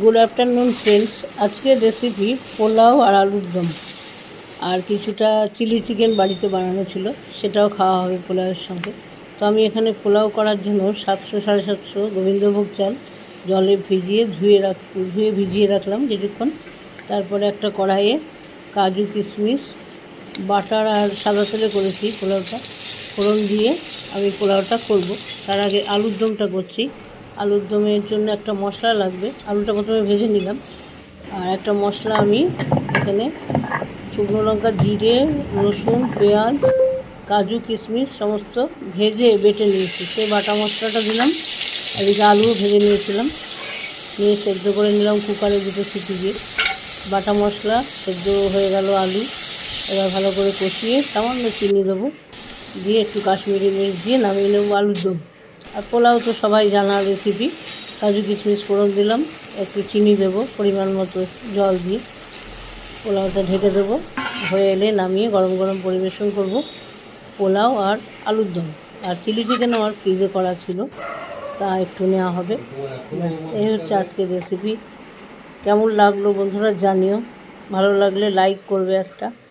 Good afternoon friends. আজকের recipe pulao আর আলুর দম, আর কিছুটা চিলি চিকেন বাড়িতে বানানো ছিল, সেটাও খাওয়া হবে পোলাওয়ের সঙ্গে। তো আমি এখানে পোলাও করার জন্য 700-750 গোবিন্দভোগ চাল জলে ধুয়ে ভিজিয়ে রাখলাম কিছুক্ষণ। তারপরে একটা কড়াইয়ে কাজু কিশমিশ বাটার আর সাদা তেলে করেছি পোলাওটা, ফোড়ন দিয়ে আমি পোলাওটা করব। তার আগে আলুর দমটা করছি। আলুর দমের জন্য একটা মশলা লাগবে, আলুটা প্রথমে ভেজে নিলাম। আর একটা মশলা আমি এখানে শুকনো লঙ্কা, জিরে, রসুন, পেঁয়াজ, কাজু কিশমিশ সমস্ত ভেজে বেটে নিয়েছি, সেই বাটা মশলাটা দিলাম। এদিকে আলুও ভেজে নিয়েছিলাম, নিয়ে সেদ্ধ করে নিলাম কুকারে 2 সিটি দিয়ে। বাটা মশলা সেদ্ধ হয়ে গেল, আলু এবার ভালো করে কষিয়ে সামান্য চিনি দেবো, দিয়ে একটু কাশ্মীরি মির্চ দিয়ে নামিয়ে নেবো আলুর দম। আর পোলাও তো সবাই জানা রেসিপি। কাজু কিশমিশ ফোড়ন দিলাম, একটু চিনি দেবো পরিমাণ মতো জল দিয়ে, পোলাওটা ঢেকে দেবো। হয়ে এলে নামিয়ে গরম গরম পরিবেশন করব পোলাও আর আলুর দম। আর চিলি চিকেন আমার ফ্রিজে করা ছিল, তা একটু নেওয়া হবে। এই হচ্ছে আজকের রেসিপি। কেমন লাগলো বন্ধুরা জানিও, ভালো লাগলে লাইক করবে একটা।